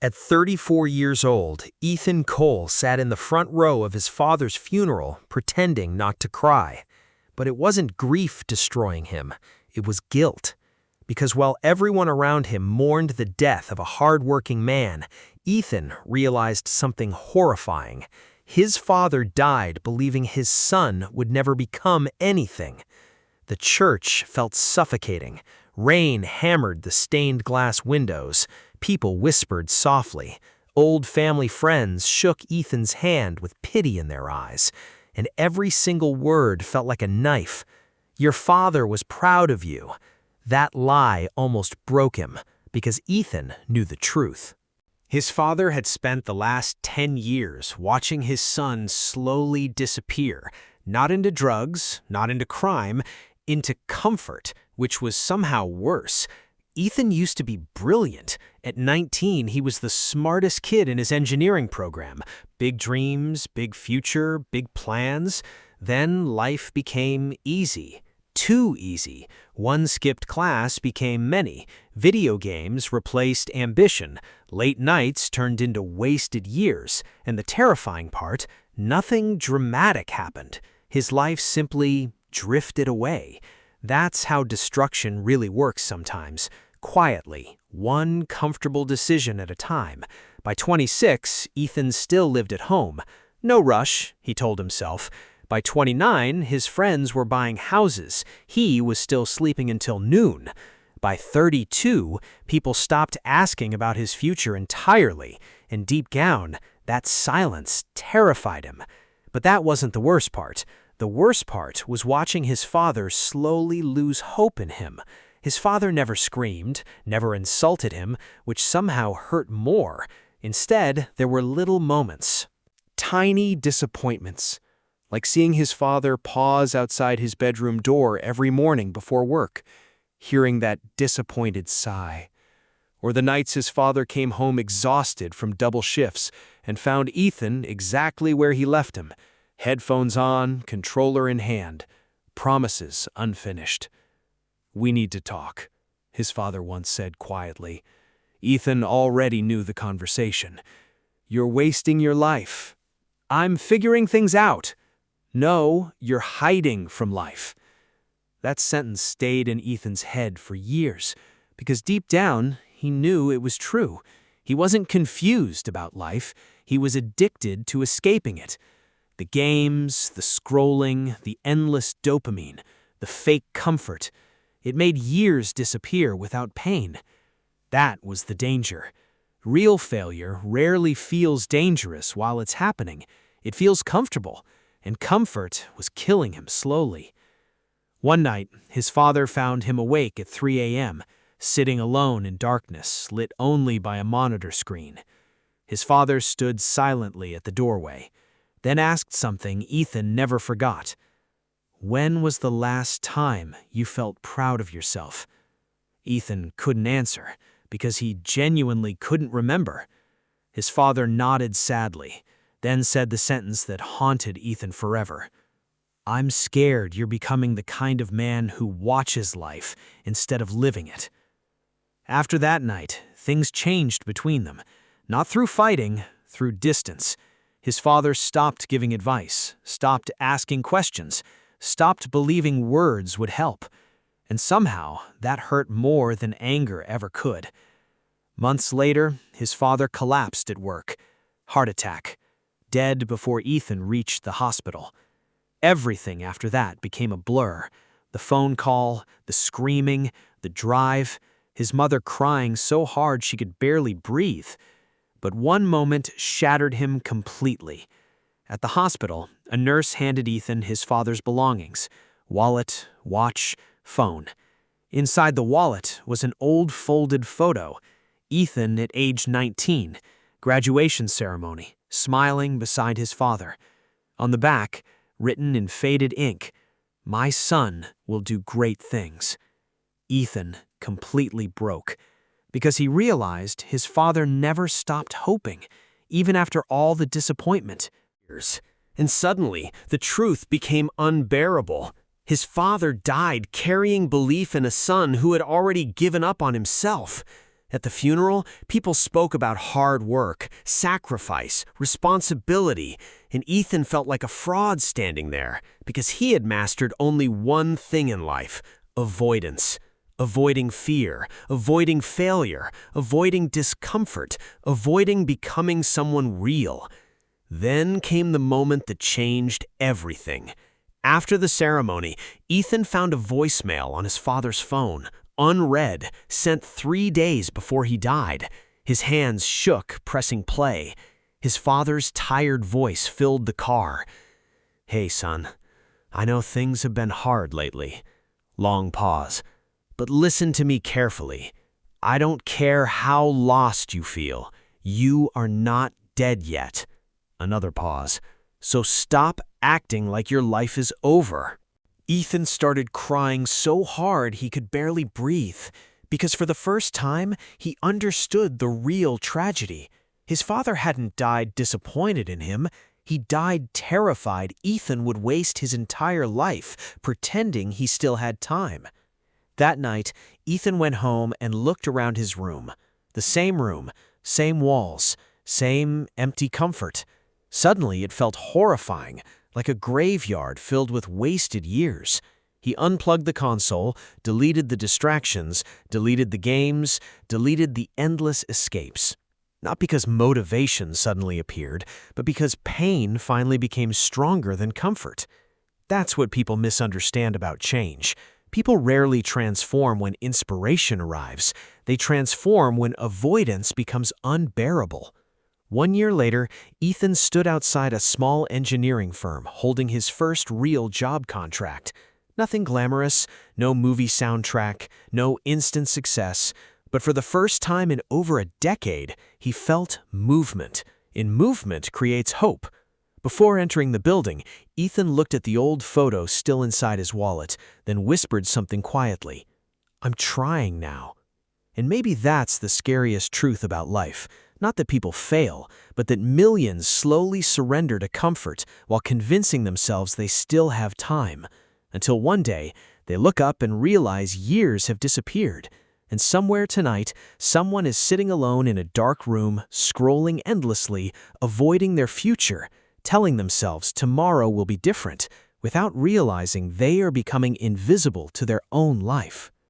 At 34 years old, Ethan Cole sat in the front row of his father's funeral, pretending not to cry. But it wasn't grief destroying him, it was guilt. Because while everyone around him mourned the death of a hard-working man, Ethan realized something horrifying. His father died believing his son would never become anything. The church felt suffocating. Rain hammered the stained glass windows. People whispered softly. Old family friends shook Ethan's hand with pity in their eyes. And every single word felt like a knife. Your father was proud of you. That lie almost broke him, because Ethan knew the truth. His father had spent the last 10 years watching his son slowly disappear, not into drugs, not into crime, into comfort, which was somehow worse. Ethan used to be brilliant. At 19, he was the smartest kid in his engineering program. Big dreams, big future, big plans. Then life became easy. Too easy. One skipped class became many. Video games replaced ambition. Late nights turned into wasted years. And the terrifying part, nothing dramatic happened. His life simply drifted away. That's how destruction really works sometimes. Quietly, one comfortable decision at a time. By 26, Ethan still lived at home. No rush, he told himself. By 29, his friends were buying houses. He was still sleeping until noon. By 32, people stopped asking about his future entirely, and deep down, that silence terrified him. But that wasn't the worst part. The worst part was watching his father slowly lose hope in him. His father never screamed, never insulted him, which somehow hurt more. Instead, there were little moments, tiny disappointments, like seeing his father pause outside his bedroom door every morning before work, hearing that disappointed sigh. Or the nights his father came home exhausted from double shifts and found Ethan exactly where he left him, headphones on, controller in hand, promises unfinished. "We need to talk," his father once said quietly. Ethan already knew the conversation. "You're wasting your life." "I'm figuring things out." "No, you're hiding from life." That sentence stayed in Ethan's head for years, because deep down, he knew it was true. He wasn't confused about life. He was addicted to escaping it. The games, the scrolling, the endless dopamine, the fake comfort. It made years disappear without pain. That was the danger. Real failure rarely feels dangerous while it's happening. It feels comfortable, and comfort was killing him slowly. One night, his father found him awake at 3 a.m., sitting alone in darkness, lit only by a monitor screen. His father stood silently at the doorway, then asked something Ethan never forgot. "When was the last time you felt proud of yourself?" Ethan couldn't answer, because he genuinely couldn't remember. His father nodded sadly, then said the sentence that haunted Ethan forever. "I'm scared you're becoming the kind of man who watches life instead of living it." After that night, things changed between them. Not through fighting, through distance. His father stopped giving advice, stopped asking questions, stopped believing words would help. And somehow, that hurt more than anger ever could. Months later, his father collapsed at work. Heart attack. Dead before Ethan reached the hospital. Everything after that became a blur. The phone call, the screaming, the drive, his mother crying so hard she could barely breathe. But one moment shattered him completely. At the hospital, a nurse handed Ethan his father's belongings: wallet, watch, phone. Inside the wallet was an old folded photo. Ethan at age 19, graduation ceremony, smiling beside his father. On the back, written in faded ink, "My son will do great things." Ethan completely broke, because he realized his father never stopped hoping, even after all the disappointment. And suddenly, the truth became unbearable. His father died carrying belief in a son who had already given up on himself. At the funeral, people spoke about hard work, sacrifice, responsibility, and Ethan felt like a fraud standing there because he had mastered only one thing in life: avoidance. Avoiding fear, avoiding failure, avoiding discomfort, avoiding becoming someone real. Then came the moment that changed everything. After the ceremony, Ethan found a voicemail on his father's phone, unread, sent 3 days before he died. His hands shook, pressing play. His father's tired voice filled the car. "Hey, son, I know things have been hard lately." Long pause. "But listen to me carefully. I don't care how lost you feel. You are not dead yet." Another pause. "So stop acting like your life is over." Ethan started crying so hard he could barely breathe, because for the first time, he understood the real tragedy. His father hadn't died disappointed in him. He died terrified Ethan would waste his entire life pretending he still had time. That night, Ethan went home and looked around his room. The same room, same walls, same empty comfort. Suddenly, it felt horrifying, like a graveyard filled with wasted years. He unplugged the console, deleted the distractions, deleted the games, deleted the endless escapes. Not because motivation suddenly appeared, but because pain finally became stronger than comfort. That's what people misunderstand about change. People rarely transform when inspiration arrives. They transform when avoidance becomes unbearable. 1 year later, Ethan stood outside a small engineering firm holding his first real job contract. Nothing glamorous, no movie soundtrack, no instant success, but for the first time in over a decade, he felt movement. And movement creates hope. Before entering the building, Ethan looked at the old photo still inside his wallet, then whispered something quietly. "I'm trying now." And maybe that's the scariest truth about life. Not that people fail, but that millions slowly surrender to comfort while convincing themselves they still have time. Until one day, they look up and realize years have disappeared. And somewhere tonight, someone is sitting alone in a dark room, scrolling endlessly, avoiding their future, telling themselves tomorrow will be different, without realizing they are becoming invisible to their own life.